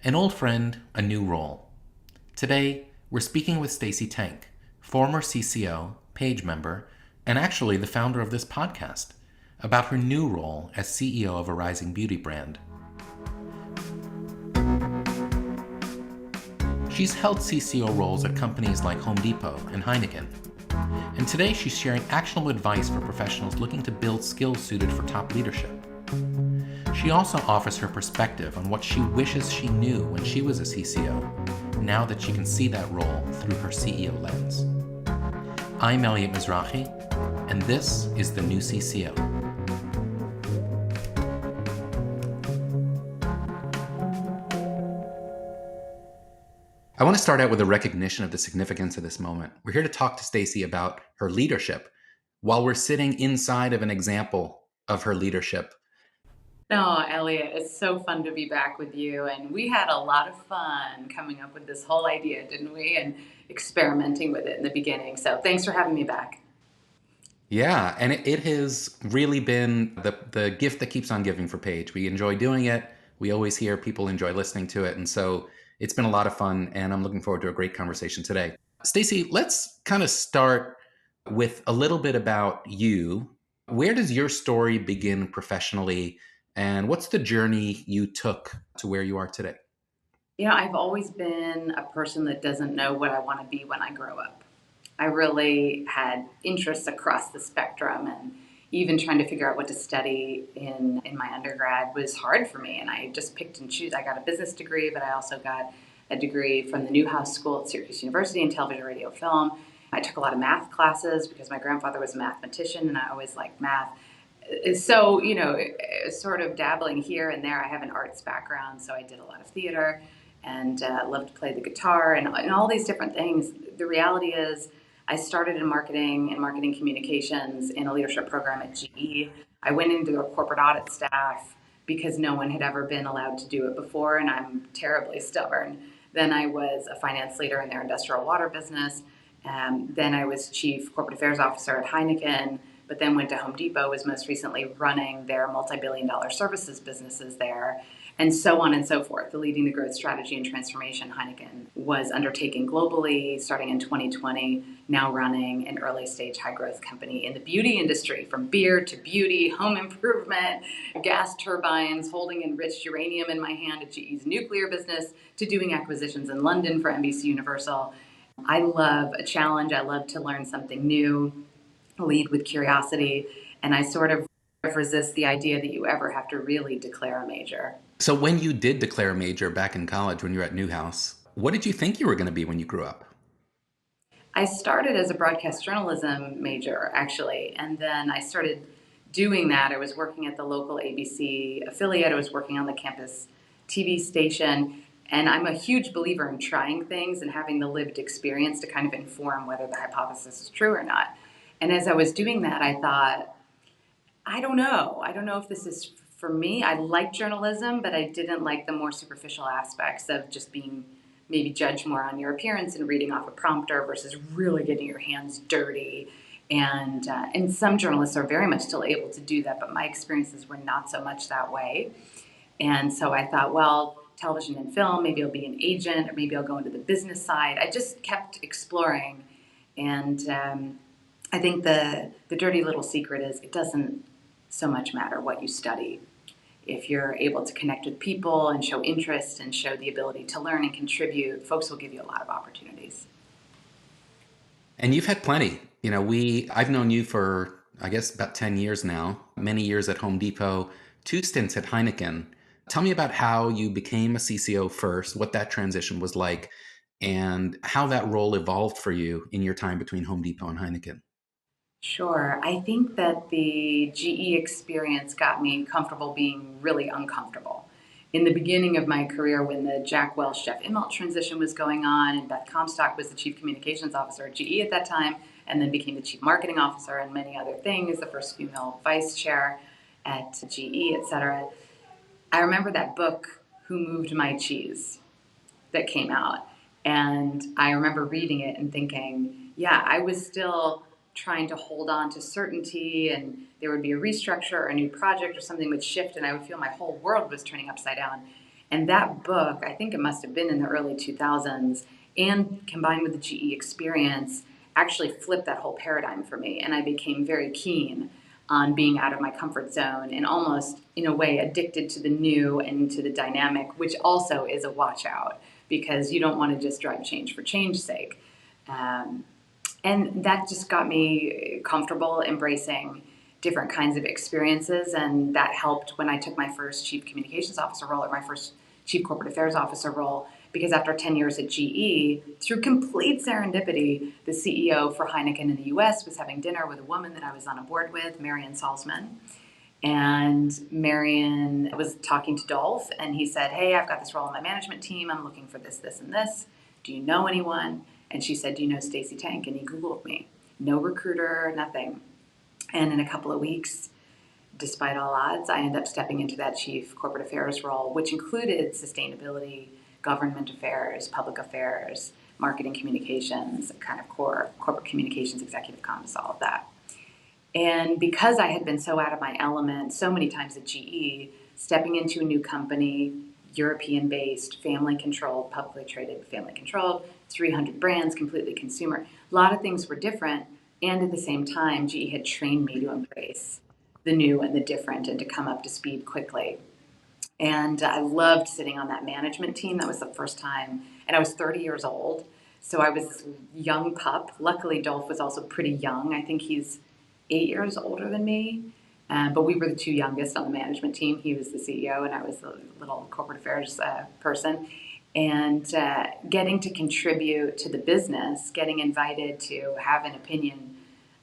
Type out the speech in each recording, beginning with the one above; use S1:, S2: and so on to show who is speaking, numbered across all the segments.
S1: An old friend, a new role. Today, we're speaking with Stacey Tank, former CCO, page member, and actually the founder of this podcast, about her new role as CEO of a rising beauty brand. She's held CCO roles at companies like Home Depot and Heineken. And today she's sharing actionable advice for professionals looking to build skills suited for top leadership. She also offers her perspective on what she wishes she knew when she was a CCO, now that she can see that role through her CEO lens. I'm Elliot Mizrahi, and this is The New CCO. I want to start out with a recognition of the significance of this moment. We're here to talk to Stacey about her leadership while we're sitting inside of an example of her leadership.
S2: No, Elliot, it's so fun to be back with you. And we had a lot of fun coming up with this whole idea, didn't we? And experimenting with it in the beginning. So thanks for having me back.
S1: Yeah, and it has really been the gift that keeps on giving for Paige. We enjoy doing it. We always hear people enjoy listening to it. And so it's been a lot of fun, and I'm looking forward to a great conversation today. Stacey, let's kind of start with a little bit about you. Where does your story begin professionally, and what's the journey you took to where you are today?
S2: I've always been a person that doesn't know what I want to be when I grow up. I really had interests across the spectrum, and even trying to figure out what to study in my undergrad was hard for me. And I just picked and choose. I got a business degree, but I also got a degree from the Newhouse School at Syracuse University in television, radio, film. I took a lot of math classes because my grandfather was a mathematician and I always liked math. So, sort of dabbling here and there. I have an arts background, so I did a lot of theater and loved to play the guitar and all these different things. The reality is, I started in marketing and marketing communications in a leadership program at GE. I went into their corporate audit staff because no one had ever been allowed to do it before, and I'm terribly stubborn. Then I was a finance leader in their industrial water business. Then I was chief corporate affairs officer at Heineken, but then went to Home Depot, was most recently running their multi-billion-dollar services businesses there, and so on and so forth. The Leading the Growth Strategy and Transformation Heineken was undertaken globally starting in 2020, now running an early-stage high-growth company in the beauty industry, from beer to beauty, home improvement, gas turbines, holding enriched uranium in my hand at GE's nuclear business, to doing acquisitions in London for NBC Universal. I love a challenge. I love to learn something new, lead with curiosity, and I sort of resist the idea that you ever have to really declare a major.
S1: So when you did declare a major back in college when you were at Newhouse, what did you think you were going to be when you grew up?
S2: I started as a broadcast journalism major, actually, and then I started doing that. I was working at the local ABC affiliate. I was working on the campus TV station, and I'm a huge believer in trying things and having the lived experience to kind of inform whether the hypothesis is true or not. And as I was doing that, I thought, I don't know. I don't know if this is for me. I like journalism, but I didn't like the more superficial aspects of just being maybe judged more on your appearance and reading off a prompter versus really getting your hands dirty. And some journalists are very much still able to do that, but my experiences were not so much that way. And so I thought, well, television and film, maybe I'll be an agent, or maybe I'll go into the business side. I just kept exploring. And I think the dirty little secret is it doesn't so much matter what you study. If you're able to connect with people and show interest and show the ability to learn and contribute, folks will give you a lot of opportunities.
S1: And you've had plenty. I've known you for, I guess, about 10 years now, many years at Home Depot, 2 stints at Heineken. Tell me about how you became a CCO first, what that transition was like, and how that role evolved for you in your time between Home Depot and Heineken.
S2: Sure. I think that the GE experience got me comfortable being really uncomfortable. In the beginning of my career, when the Jack Welch, Jeff Immelt transition was going on, and Beth Comstock was the chief communications officer at GE at that time, and then became the chief marketing officer and many other things, the first female vice chair at GE, et cetera. I remember that book, Who Moved My Cheese, that came out. And I remember reading it and thinking, yeah, I was still trying to hold on to certainty, and there would be a restructure or a new project or something would shift, and I would feel my whole world was turning upside down. And that book, I think it must have been in the early 2000s, and combined with the GE experience, actually flipped that whole paradigm for me. And I became very keen on being out of my comfort zone and almost, in a way, addicted to the new and to the dynamic, which also is a watch out because you don't want to just drive change for change's sake. Um, and that just got me comfortable embracing different kinds of experiences, and that helped when I took my first chief communications officer role or my first chief corporate affairs officer role, because after 10 years at GE, through complete serendipity, the CEO for Heineken in the US was having dinner with a woman that I was on a board with, Marion Salzman. And Marion was talking to Dolph, and he said, "Hey, I've got this role in my management team. I'm looking for this, this, and this. Do you know anyone?" And she said, "Do you know Stacey Tank?" And he Googled me. No recruiter, nothing. And in a couple of weeks, despite all odds, I ended up stepping into that chief corporate affairs role, which included sustainability, government affairs, public affairs, marketing communications, kind of core corporate communications, executive comms, all of that. And because I had been so out of my element so many times at GE, stepping into a new company, European based, family controlled, publicly traded, family controlled, 300 brands, completely consumer, a lot of things were different. And at the same time, GE had trained me to embrace the new and the different and to come up to speed quickly. And I loved sitting on that management team. That was the first time. And I was 30 years old. So I was this young pup. Luckily, Dolph was also pretty young. I think he's 8 years older than me. But we were the two youngest on the management team. He was the CEO, and I was the little corporate affairs person. And getting to contribute to the business, getting invited to have an opinion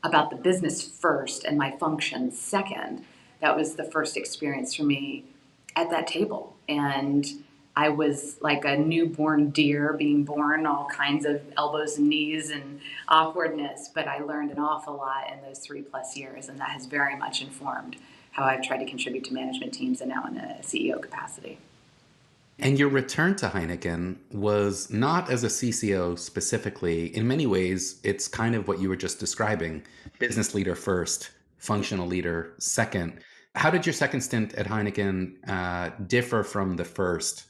S2: about the business first and my function second, that was the first experience for me at that table. And I was like a newborn deer being born, all kinds of elbows and knees and awkwardness. But I learned an awful lot in those 3+ years, and that has very much informed how I've tried to contribute to management teams and now in a CEO capacity.
S1: And your return to Heineken was not as a CCO specifically. In many ways, it's kind of what you were just describing: business leader first, functional leader second. How did your second stint at Heineken differ from the first?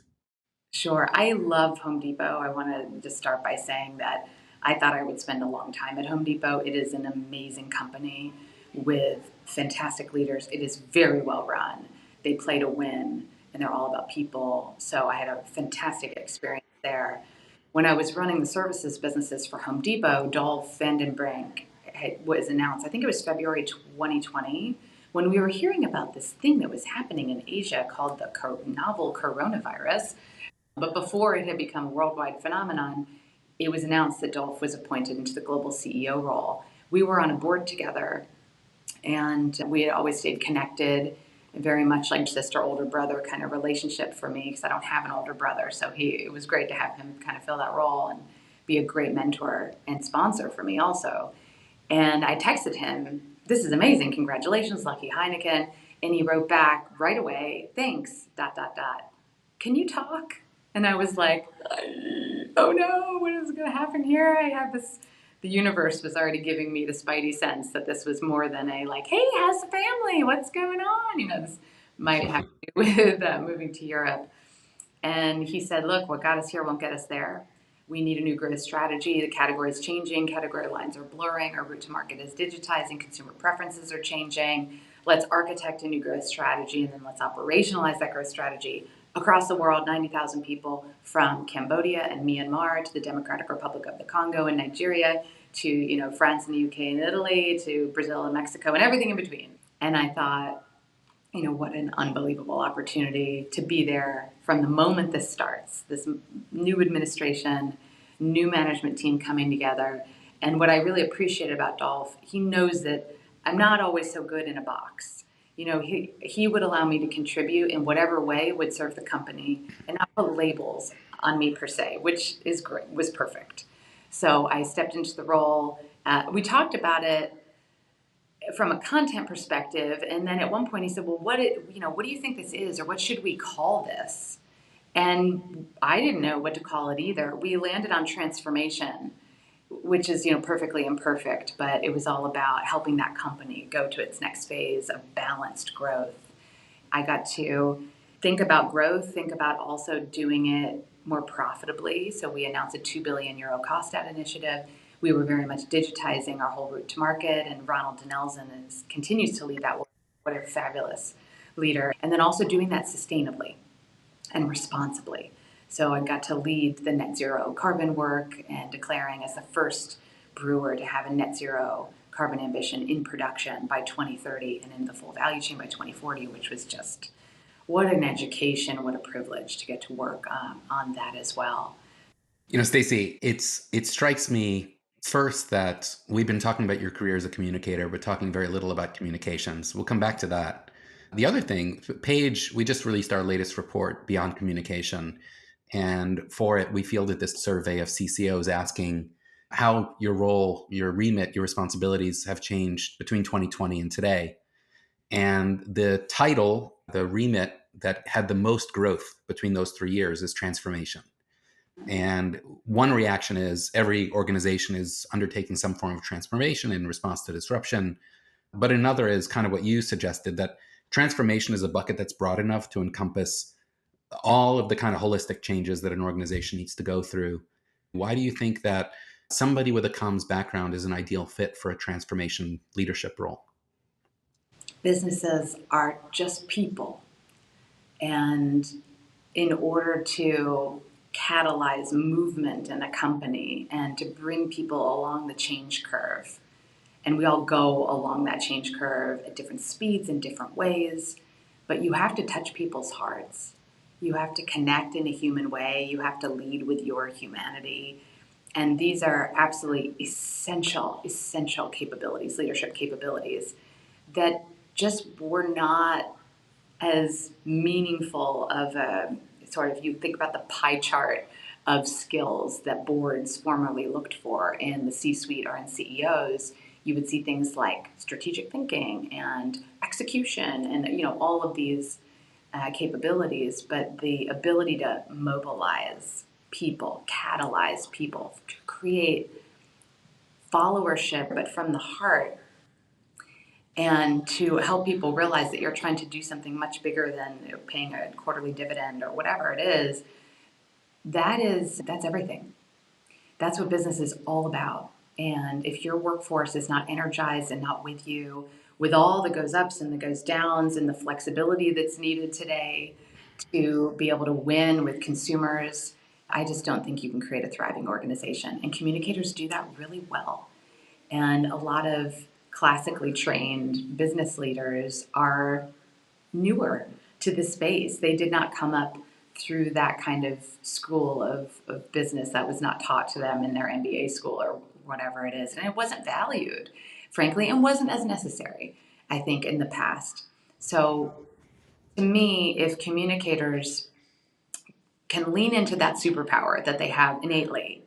S2: Sure. I love Home Depot. I want to just start by saying that I thought I would spend a long time at Home Depot. It is an amazing company with fantastic leaders. It is very well run. They play to win, and they're all about people. So I had a fantastic experience there. When I was running the services businesses for Home Depot, Dolph Vandenbrink was announced, I think it was February 2020, when we were hearing about this thing that was happening in Asia called the novel coronavirus. But before it had become a worldwide phenomenon, it was announced that Dolph was appointed into the global CEO role. We were on a board together, and we had always stayed connected, very much like sister, older brother kind of relationship for me, because I don't have an older brother. So it was great to have him kind of fill that role and be a great mentor and sponsor for me also. And I texted him, "This is amazing. Congratulations, Lucky Heineken." And he wrote back right away, "Thanks, dot, dot, dot. Can you talk?" And I was like, "Oh no, what is going to happen here?" I have this, the universe was already giving me the spidey sense that this was more than a like, "Hey, how's the family? What's going on?" This might have to do with moving to Europe. And he said, "Look, what got us here won't get us there. We need a new growth strategy. The category is changing. Category lines are blurring. Our route to market is digitizing. Consumer preferences are changing. Let's architect a new growth strategy, and then let's operationalize that growth strategy across the world, 90,000 people from Cambodia and Myanmar to the Democratic Republic of the Congo and Nigeria to, France and the UK and Italy to Brazil and Mexico and everything in between." And I thought, what an unbelievable opportunity to be there from the moment this starts, this new administration, new management team coming together. And what I really appreciate about Dolph, he knows that I'm not always so good in a box. He would allow me to contribute in whatever way would serve the company and not put labels on me per se, which is great, was perfect. So I stepped into the role. We talked about it from a content perspective, and then at one point he said, "Well, what do you think this is, or what should we call this?" And I didn't know what to call it either. We landed on transformation, which is perfectly imperfect, but it was all about helping that company go to its next phase of balanced growth. I got to think about growth, think about also doing it more profitably. So we announced a 2 billion euro cost out initiative. We were very much digitizing our whole route to market, and Ronald Denelson continues to lead that work. What a fabulous leader. And then also doing that sustainably and responsibly. So I got to lead the net zero carbon work and declaring as the first brewer to have a net zero carbon ambition in production by 2030 and in the full value chain by 2040, which was just what an education, what a privilege to get to work on that as well.
S1: Stacey, it strikes me first that we've been talking about your career as a communicator, but talking very little about communications. We'll come back to that. The other thing, Paige, we just released our latest report, Beyond Communication. And for it, we fielded this survey of CCOs asking how your role, your remit, your responsibilities have changed between 2020 and today. And the title, the remit that had the most growth between those 3 years is transformation. And one reaction is every organization is undertaking some form of transformation in response to disruption. But another is kind of what you suggested, that transformation is a bucket that's broad enough to encompass all of the kind of holistic changes that an organization needs to go through. Why do you think that somebody with a comms background is an ideal fit for a transformation leadership role?
S2: Businesses are just people. And in order to catalyze movement in a company and to bring people along the change curve, and we all go along that change curve at different speeds in different ways, but you have to touch people's hearts. You have to connect in a human way. You have to lead with your humanity. And these are absolutely essential capabilities, leadership capabilities, that just were not as meaningful of a sort of, you think about the pie chart of skills that boards formerly looked for in the C-suite or in CEOs, you would see things like strategic thinking and execution and all of these capabilities, but the ability to mobilize people, catalyze people, to create followership, but from the heart, and to help people realize that you're trying to do something much bigger than paying a quarterly dividend or whatever it is. That's everything. That's what business is all about. And if your workforce is not energized and not with you, with all the goes ups and the goes downs and the flexibility that's needed today to be able to win with consumers, I just don't think you can create a thriving organization. And communicators do that really well. And a lot of classically trained business leaders are newer to the space. They did not come up through that kind of school of business that was not taught to them in their MBA school or whatever it is. And it wasn't valued, frankly, and wasn't as necessary, I think, in the past. So to me, if communicators can lean into that superpower that they have innately,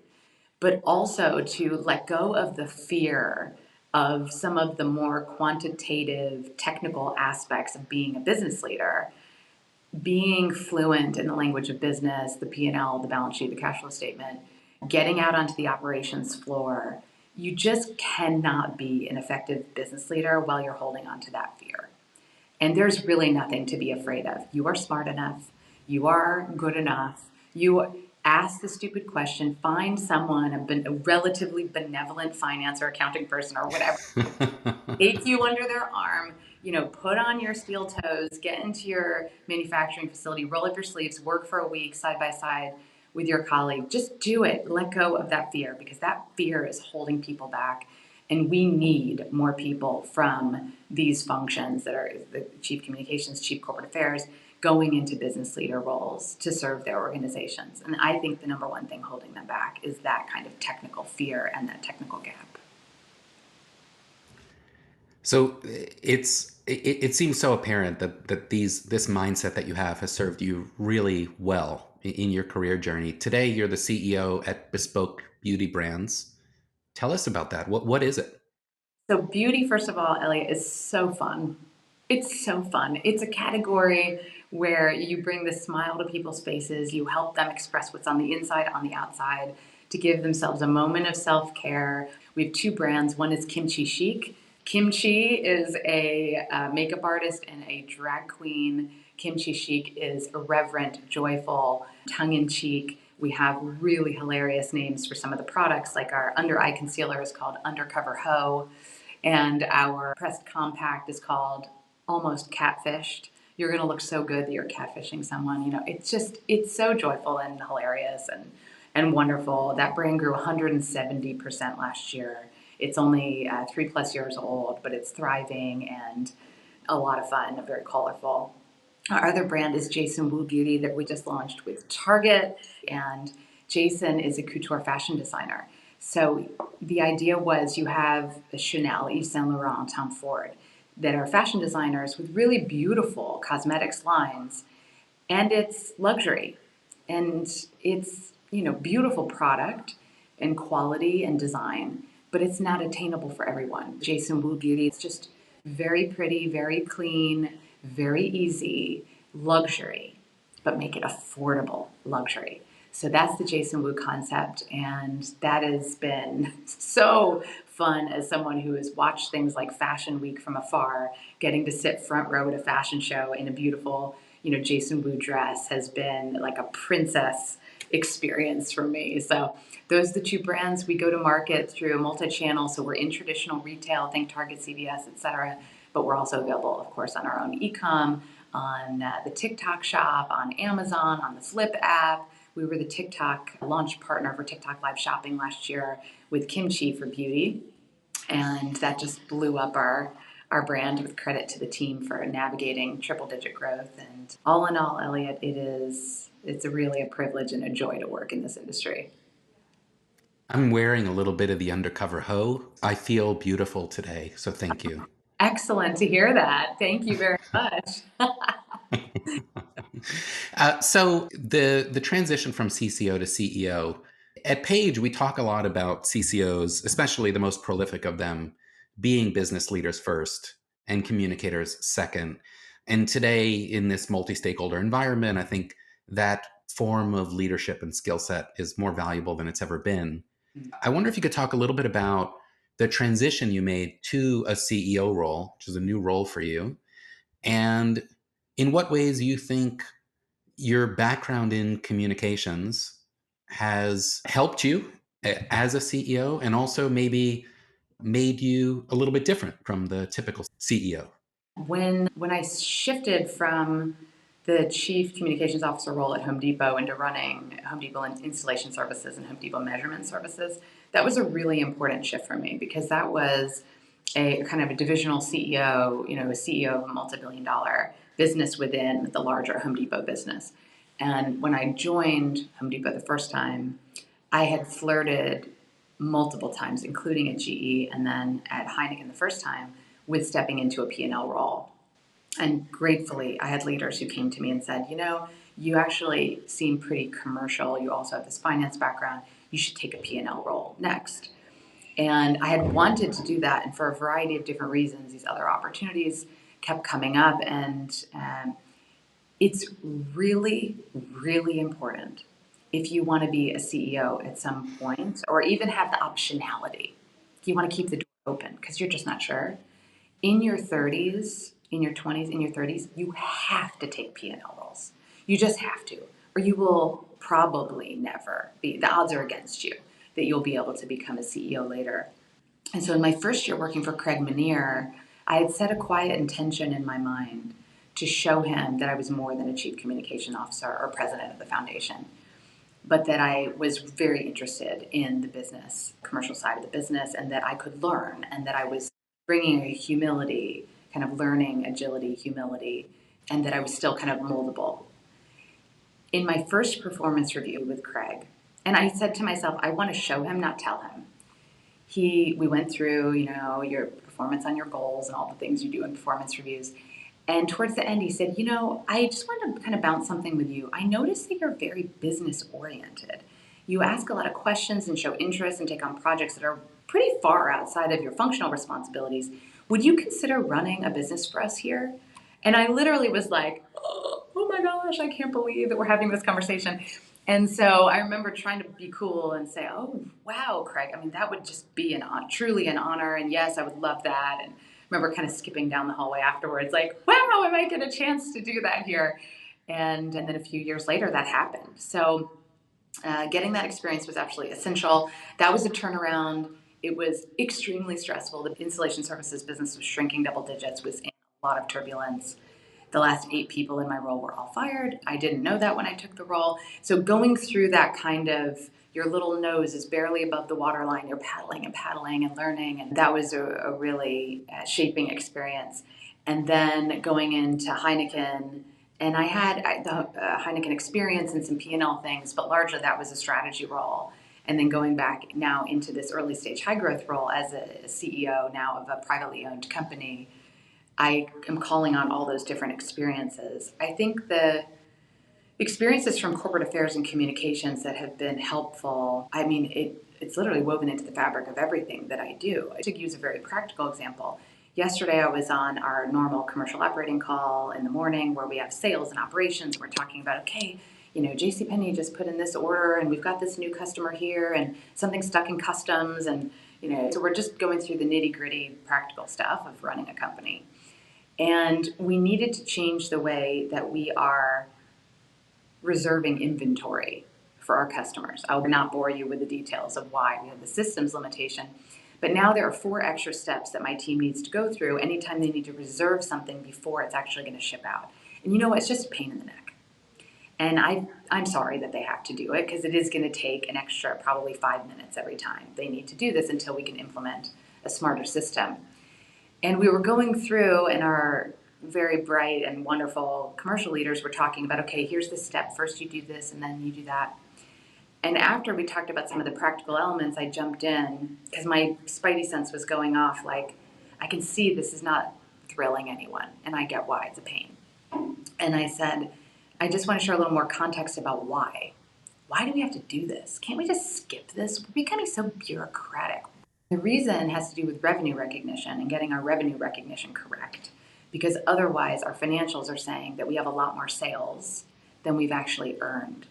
S2: but also to let go of the fear of some of the more quantitative technical aspects of being a business leader, being fluent in the language of business, the P&L, the balance sheet, the cash flow statement, getting out onto the operations floor. You just cannot be an effective business leader while you're holding on to that fear. And there's really nothing to be afraid of. You are smart enough. You are good enough. You ask the stupid question, find someone, a relatively benevolent finance or accounting person or whatever, take you under their arm, put on your steel toes, get into your manufacturing facility, roll up your sleeves, work for a week side by side with your colleague. Just do it. Let go of that fear, because that fear is holding people back. And we need more people from these functions that are the chief communications, chief corporate affairs, going into business leader roles to serve their organizations. And I think the number one thing holding them back is that kind of technical fear and that technical gap.
S1: So it seems so apparent that this mindset that you have has served you really well in your career journey. Today, you're the CEO at Bespoke Beauty Brands. Tell us about that. What is it?
S2: So beauty, first of all, Elliot, is so fun. It's so fun. It's a category where you bring the smile to people's faces. You help them express what's on the inside, on the outside, to give themselves a moment of self-care. We have two brands. One is Kimchi Chic. Kimchi is a makeup artist and a drag queen Kimchi chic is irreverent, joyful, tongue-in-cheek. We have really hilarious names for some of the products, like our under eye concealer is called Undercover Hoe, and our pressed compact is called Almost Catfished. You're going to look so good that you're catfishing someone. It's so joyful and hilarious and wonderful. That brand grew 170% last year. It's only 3+ years old, but it's thriving and a lot of fun, very colorful. Our other brand is Jason Wu Beauty that we just launched with Target, and Jason is a couture fashion designer. So the idea was you have Chanel, Yves Saint Laurent, Tom Ford, that are fashion designers with really beautiful cosmetics lines, and it's luxury, and it's beautiful product and quality and design, but it's not attainable for everyone. Jason Wu Beauty, it's just very pretty, very clean, very easy luxury, but make it affordable luxury. So that's the Jason Wu concept, and that has been so fun as someone who has watched things like Fashion Week from afar. Getting to sit front row at a fashion show in a beautiful, Jason Wu dress has been like a princess experience for me. So those are the two brands. We go to market through a multi-channel, so we're in traditional retail, think Target, CVS, etc. But we're also available, of course, on our own e-com, on the TikTok shop, on Amazon, on the Flip app. We were the TikTok launch partner for TikTok Live Shopping last year with Kimchi for beauty, and that just blew up our brand, with credit to the team for navigating triple-digit growth. And all in all, Elliot, it's really a privilege and a joy to work in this industry.
S1: I'm wearing a little bit of the undercover hoe. I feel beautiful today, so thank you.
S2: Excellent to hear that. Thank you very much.
S1: So the transition from CCO to CEO at Page, we talk a lot about CCOs, especially the most prolific of them, being business leaders first and communicators second. And today, in this multi-stakeholder environment, I think that form of leadership and skill set is more valuable than it's ever been. I wonder if you could talk a little bit about the transition you made to a CEO role, which is a new role for you, and in what ways you think your background in communications has helped you as a CEO and also maybe made you a little bit different from the typical CEO.
S2: When I shifted from the chief communications officer role at Home Depot into running Home Depot installation services and Home Depot measurement services, that was a really important shift for me, because that was a kind of a divisional CEO, a CEO of a multi-billion-dollar business within the larger Home Depot business. And when I joined Home Depot the first time, I had flirted multiple times, including at GE and then at Heineken the first time, with stepping into a P&L role. And gratefully, I had leaders who came to me and said, you actually seem pretty commercial. You also have this finance background. You should take a P&L role next. And I had wanted to do that. And for a variety of different reasons, these other opportunities kept coming up. And it's really, really important, if you want to be a CEO at some point, or even have the optionality. You want to keep the door open because you're just not sure. In your 30s, in your 20s, in your 30s, you have to take P&L roles. You just have to, or you will probably never be. The odds are against you that you'll be able to become a CEO later. And so in my first year working for Craig Menear, I had set a quiet intention in my mind to show him that I was more than a chief communication officer or president of the foundation, but that I was very interested in the business, commercial side of the business, and that I could learn, and that I was bringing a humility, kind of learning agility, humility, and that I was still kind of moldable. In my first performance review with Craig, and I said to myself, I want to show him, not tell him. We went through, your performance on your goals and all the things you do in performance reviews. And towards the end, he said, I just want to kind of bounce something with you. I noticed that you're very business oriented. You ask a lot of questions and show interest and take on projects that are pretty far outside of your functional responsibilities. Would you consider running a business for us here? And I literally was like, oh my gosh, I can't believe that we're having this conversation. And so I remember trying to be cool and say, oh, wow, Craig, that would just be truly an honor. And yes, I would love that. And remember kind of skipping down the hallway afterwards, like, wow, I might get a chance to do that here. And then a few years later, that happened. So getting that experience was absolutely essential. That was a turnaround. It was extremely stressful. The installation services business was shrinking double digits, was in a lot of turbulence. The last 8 people in my role were all fired. I didn't know that when I took the role. So going through that kind of, your little nose is barely above the waterline. You're paddling and learning. And that was a really shaping experience. And then going into Heineken, and I had the Heineken experience and some P&L things, but largely that was a strategy role. And then going back now into this early stage high growth role as a CEO now of a privately owned company, I am calling on all those different experiences. I think the experiences from corporate affairs and communications that have been helpful, I mean, it's literally woven into the fabric of everything that I do. To use a very practical example, yesterday I was on our normal commercial operating call in the morning where we have sales and operations. We're talking about, okay, JCPenney just put in this order and we've got this new customer here and something stuck in customs. And, so we're just going through the nitty gritty practical stuff of running a company. And we needed to change the way that we are reserving inventory for our customers. I will not bore you with the details of why we have the systems limitation, but now there are 4 extra steps that my team needs to go through anytime they need to reserve something before it's actually going to ship out. And it's just a pain in the neck. And I'm sorry that they have to do it because it is going to take an extra probably 5 minutes every time they need to do this until we can implement a smarter system. And we were going through, and our very bright and wonderful commercial leaders were talking about, okay, here's the step. First you do this, and then you do that. And after we talked about some of the practical elements, I jumped in because my spidey sense was going off like, I can see this is not thrilling anyone, and I get why it's a pain. And I said, I just want to share a little more context about why. Why do we have to do this? Can't we just skip this? We're becoming so bureaucratic. The reason has to do with revenue recognition and getting our revenue recognition correct, because otherwise our financials are saying that we have a lot more sales than we've actually earned.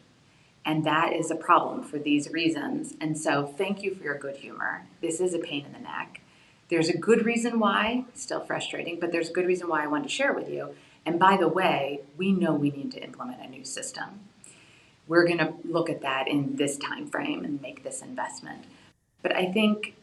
S2: And that is a problem for these reasons. And so thank you for your good humor. This is a pain in the neck. There's a good reason why, still frustrating, but there's a good reason why I wanted to share with you. And by the way, we know we need to implement a new system. We're going to look at that in this time frame and make this investment. But I think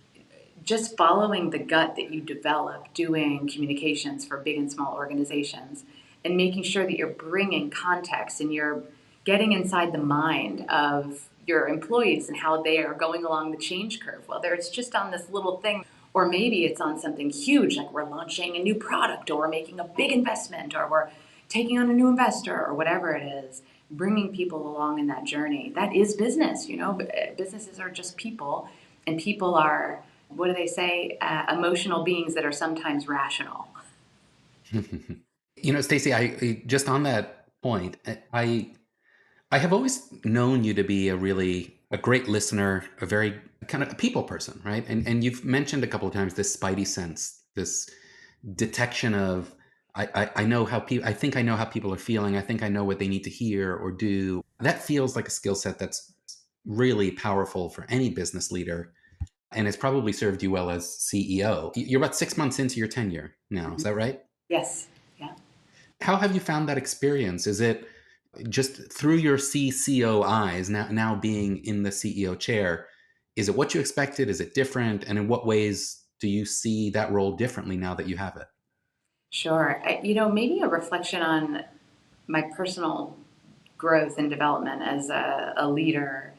S2: just following the gut that you develop doing communications for big and small organizations and making sure that you're bringing context and you're getting inside the mind of your employees and how they are going along the change curve, whether it's just on this little thing or maybe it's on something huge like we're launching a new product or we're making a big investment or we're taking on a new investor or whatever it is, bringing people along in that journey. That is business, businesses are just people, and people are, what do they say, emotional beings that are sometimes rational.
S1: Stacey, just on that point, I have always known you to be a great listener, a very kind of a people person, right? And you've mentioned a couple of times this spidey sense, this detection of I know how people, I think I know how people are feeling. I think I know what they need to hear or do. That feels like a skill set that's really powerful for any business leader, and it's probably served you well as CEO. You're about 6 months into your tenure now, is that right?
S2: Yes. Yeah.
S1: How have you found that experience? Is it just through your CCO eyes, now being in the CEO chair? Is it what you expected? Is it different? And in what ways do you see that role differently now that you have it?
S2: Sure. Maybe a reflection on my personal growth and development as a leader,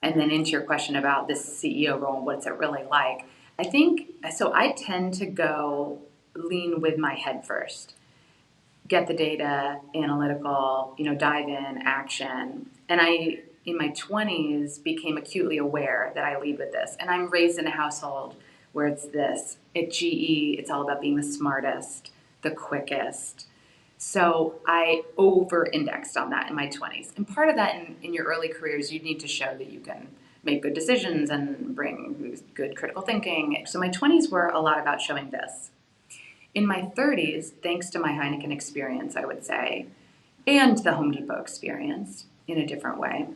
S2: and then into your question about this CEO role, what's it really like? I think so. I tend to go lean with my head first, get the data, analytical, dive in, action. And I, in my 20s, became acutely aware that I lead with this. And I'm raised in a household where it's this. At GE, it's all about being the smartest, the quickest. So I over indexed on that in my 20s. And part of that in your early careers, you need to show that you can make good decisions and bring good critical thinking. So my 20s were a lot about showing this. In my 30s, thanks to my Heineken experience, I would say, and the Home Depot experience in a different way,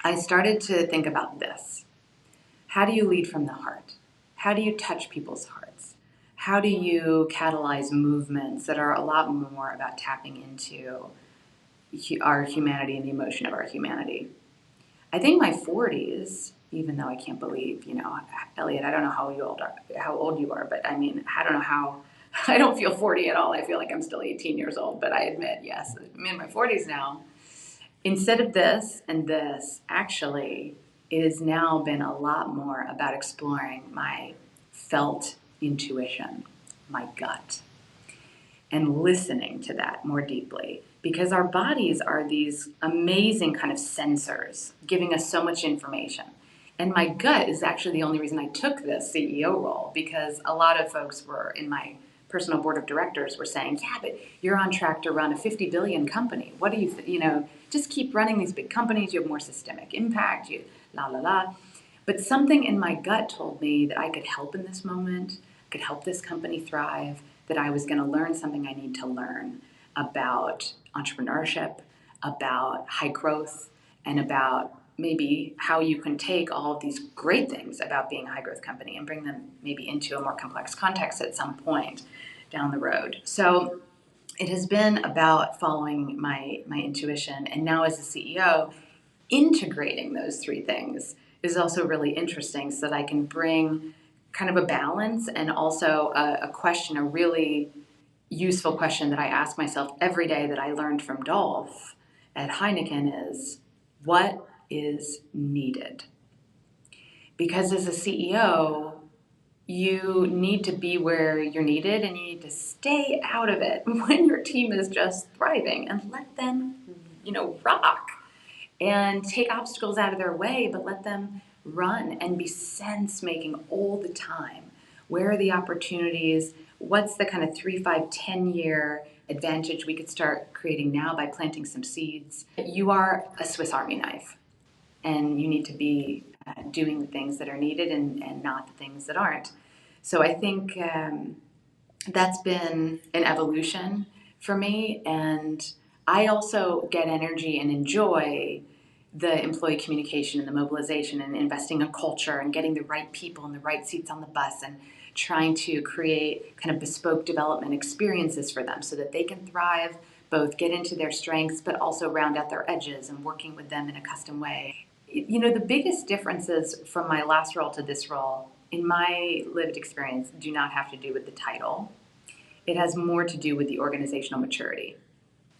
S2: I started to think about this. How do you lead from the heart? How do you touch people's hearts? how do you catalyze movements that are a lot more about tapping into our humanity and the emotion of our humanity. I think my 40s, even though I can't believe, Elliot, I don't know how old you are, but I mean, I don't know how, I don't feel 40 at all. I feel like I'm still 18 years old, but I admit, yes, I'm in my 40s now. Instead of this and this, actually, it has now been a lot more about exploring my felt intuition, my gut, and listening to that more deeply, because our bodies are these amazing kind of sensors giving us so much information. And my gut is actually the only reason I took this CEO role, because a lot of folks were in my personal board of directors were saying, yeah, but you're on track to run a 50 billion company. What do just keep running these big companies. You have more systemic impact, you la la la. But something in my gut told me that I could help in this moment, could help this company thrive, that I was going to learn something I need to learn about entrepreneurship, about high growth, and about maybe how you can take all of these great things about being a high growth company and bring them maybe into a more complex context at some point down the road. So it has been about following my intuition. And now as a CEO, integrating those three things is also really interesting, so that I can bring kind of a balance and also a question, a really useful question that I ask myself every day that I learned from Dolph at Heineken is, what is needed? Because as a CEO, you need to be where you're needed, and you need to stay out of it when your team is just thriving, and let them, rock, and take obstacles out of their way, but let them run and be sense making all the time. Where are the opportunities? What's the kind of 3, 5, 10 year advantage we could start creating now by planting some seeds? You are a Swiss Army knife, and you need to be doing the things that are needed, and not the things that aren't. So I think that's been an evolution for me. And I also get energy and enjoy the employee communication and the mobilization and investing in culture and getting the right people in the right seats on the bus, and trying to create kind of bespoke development experiences for them so that they can thrive, both get into their strengths, but also round out their edges, and working with them in a custom way. The biggest differences from my last role to this role, in my lived experience, do not have to do with the title. It has more to do with the organizational maturity.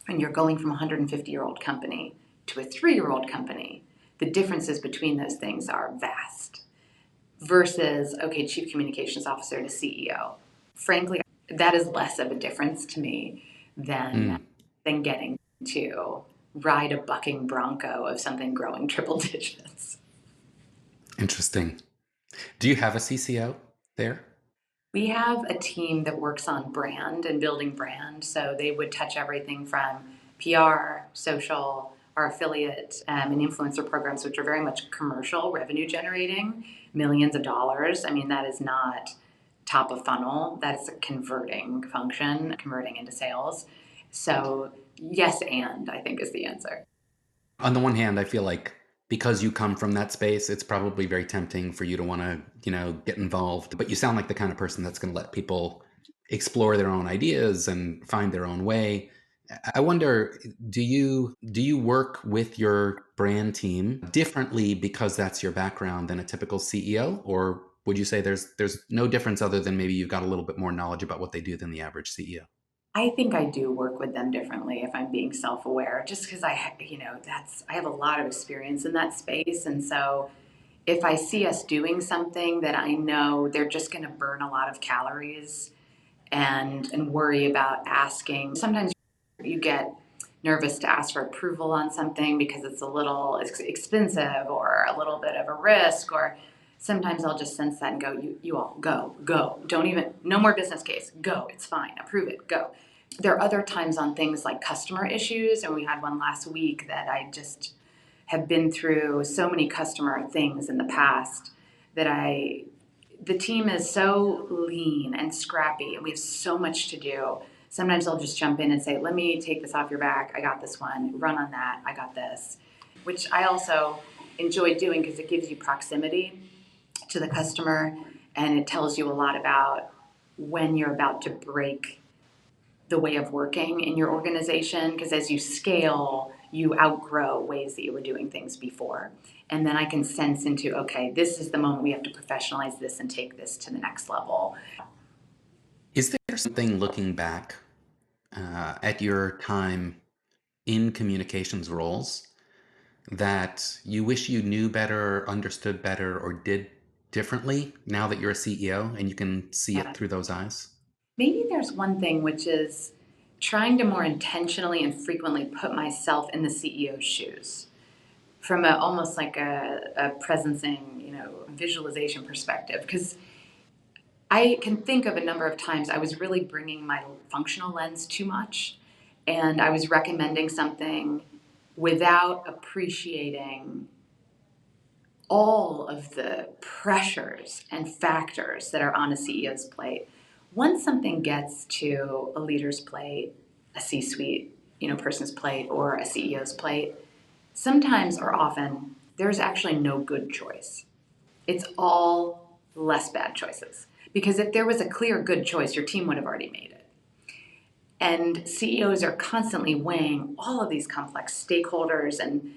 S2: And you're going from a 150-year-old company to a 3-year-old company, the differences between those things are vast. Versus, okay, chief communications officer to CEO. Frankly, that is less of a difference to me than
S1: Mm,
S2: getting to ride a bucking bronco of something growing triple digits.
S1: interesting. Do you have a CCO there?
S2: We have a team that works on brand and building brand, so they would touch everything from PR, social, our affiliate and influencer programs, which are very much commercial, revenue generating, millions of dollars. I mean, that is not top of funnel, that is a converting function, converting into sales. So, yes, and I think is the answer.
S1: On the one hand, I feel like because you come from that space, it's probably very tempting for you to want to, get involved. But you sound like the kind of person that's going to let people explore their own ideas and find their own way. I wonder, do you work with your brand team differently because that's your background than a typical CEO, or would you say there's no difference other than maybe you've got a little bit more knowledge about what they do than the average CEO?
S2: I think I do work with them differently if I'm being self-aware, just because I have a lot of experience in that space, and so if I see us doing something that I know they're just going to burn a lot of calories and worry about asking. Sometimes you get nervous to ask for approval on something because it's a little expensive or a little bit of a risk, or sometimes I'll just sense that and go, you all go. Don't even, no more business case. Go. It's fine. Approve it. Go. There are other times on things like customer issues, and we had one last week that I just have been through so many customer things in the past that the team is so lean and scrappy, and we have so much to do. Sometimes I'll just jump in and say, let me take this off your back. I got this one. Run on that. I got this. Which I also enjoy doing because it gives you proximity to the customer, and it tells you a lot about when you're about to break the way of working in your organization, because as you scale, you outgrow ways that you were doing things before. And then I can sense into, okay, this is the moment we have to professionalize this and take this to the next level.
S1: Is there something looking back at your time in communications roles that you wish you knew better, understood better, or did differently now that you're a CEO and you can see it
S2: Yeah.
S1: through those eyes?
S2: Maybe there's one thing, which is trying to more intentionally and frequently put myself in the CEO's shoes from almost like a presencing, visualization perspective. Because I can think of a number of times I was really bringing my functional lens too much, and I was recommending something without appreciating all of the pressures and factors that are on a CEO's plate. Once something gets to a leader's plate, a C-suite, person's plate, or a CEO's plate, sometimes or often there's actually no good choice. It's all less bad choices. Because if there was a clear good choice, your team would have already made it. And CEOs are constantly weighing all of these complex stakeholders and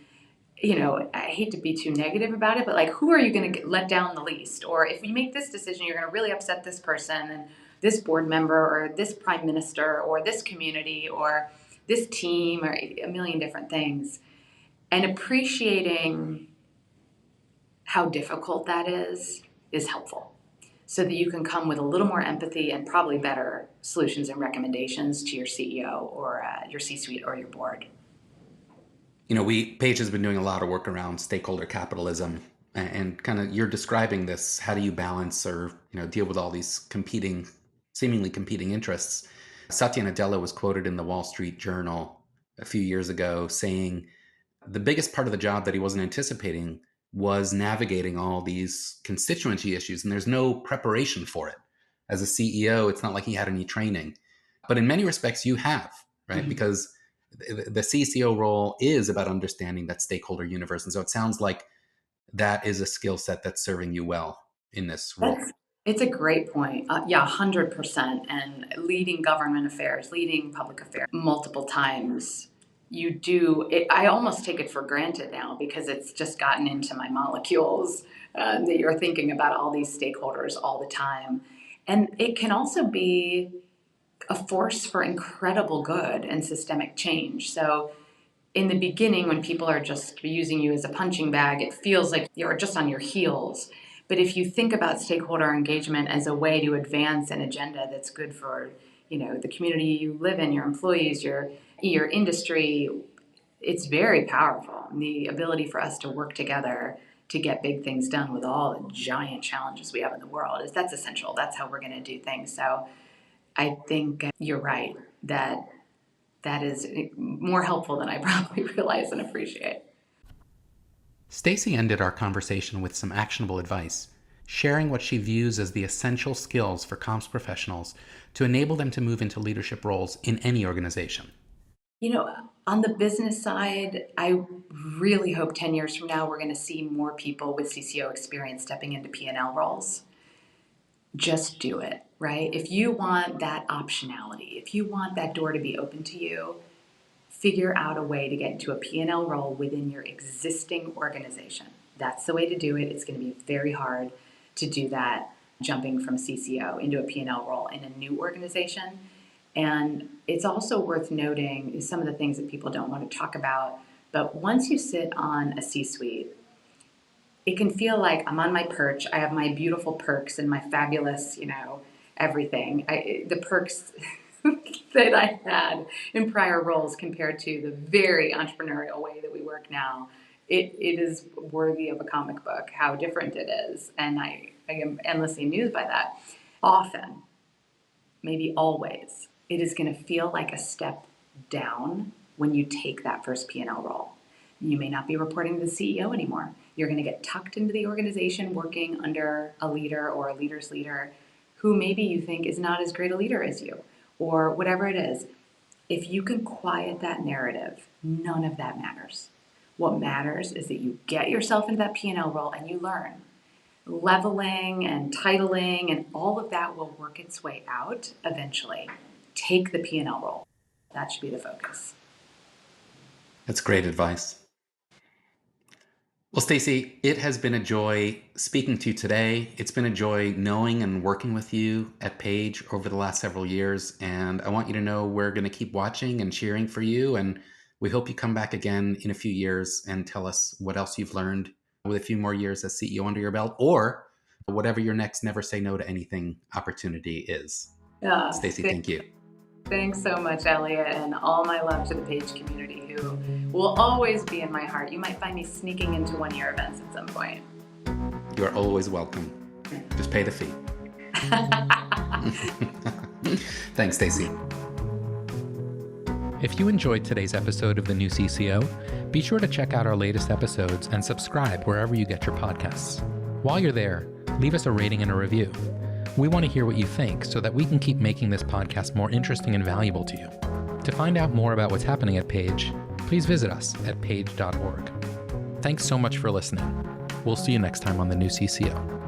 S2: I hate to be too negative about it, but like, who are you going to let down the least? Or if you make this decision, you're going to really upset this person and this board member or this prime minister or this community or this team or a million different things. And appreciating how difficult that is helpful so that you can come with a little more empathy and probably better solutions and recommendations to your CEO or your C-suite or your board.
S1: Paige has been doing a lot of work around stakeholder capitalism, and kind of you're describing this. How do you balance or deal with all these seemingly competing interests? Satya Nadella was quoted in the Wall Street Journal a few years ago saying the biggest part of the job that he wasn't anticipating was navigating all these constituency issues, and there's no preparation for it. As a CEO, it's not like he had any training, but in many respects, you have, right?
S2: Mhm.
S1: Because the CCO role is about understanding that stakeholder universe, and so it sounds like that is a skill set that's serving you well in this role.
S2: That's it's a great point. Yeah, 100%. And leading government affairs, leading public affairs multiple times, you do it. I almost take it for granted now because it's just gotten into my molecules that you're thinking about all these stakeholders all the time. And it can also be a force for incredible good and systemic change. So in the beginning, when people are just using you as a punching bag, it feels like you're just on your heels. But if you think about stakeholder engagement as a way to advance an agenda that's good for, the community you live in, your employees, your industry, it's very powerful. And the ability for us to work together to get big things done with all the giant challenges we have in the world that's essential. That's how we're going to do things. So I think you're right that that is more helpful than I probably realize and appreciate.
S1: Stacey ended our conversation with some actionable advice, sharing what she views as the essential skills for comms professionals to enable them to move into leadership roles in any organization.
S2: On the business side, I really hope 10 years from now we're going to see more people with CCO experience stepping into P&L roles. Just do it, right? If you want that optionality, if you want that door to be open to you, figure out a way to get into a P&L role within your existing organization. That's the way to do it. It's going to be very hard to do that jumping from CCO into a P&L role in a new organization. And it's also worth noting some of the things that people don't want to talk about. But once you sit on a C-suite, it can feel like I'm on my perch. I have my beautiful perks and my fabulous, everything. The perks that I had in prior roles compared to the very entrepreneurial way that we work now. It is worthy of a comic book how different it is. And I am endlessly amused by that. Often, maybe always, it is going to feel like a step down when you take that first P&L role. You may not be reporting to the CEO anymore. You're going to get tucked into the organization working under a leader or a leader's leader who maybe you think is not as great a leader as you or whatever it is. If you can quiet that narrative, none of that matters. What matters is that you get yourself into that P&L role and you learn. leveling and titling and all of that will work its way out eventually. Take the P&L role. That should be the focus.
S1: That's great advice. Well, Stacey, it has been a joy speaking to you today. It's been a joy knowing and working with you at Page over the last several years. And I want you to know we're going to keep watching and cheering for you. And we hope you come back again in a few years and tell us what else you've learned with a few more years as CEO under your belt, or whatever your next never say no to anything opportunity is. Stacey, thank you.
S2: Thanks so much, Elliot, and all my love to the Page community, who will always be in my heart. You might find me sneaking into one of your events at some point.
S1: You are always welcome. Just pay the fee. Thanks, Stacey. If you enjoyed today's episode of The New CCO, be sure to check out our latest episodes and subscribe wherever you get your podcasts. While you're there, leave us a rating and a review. We want to hear what you think so that we can keep making this podcast more interesting and valuable to you. To find out more about what's happening at Page, please visit us at page.org. Thanks so much for listening. We'll see you next time on The New CCO.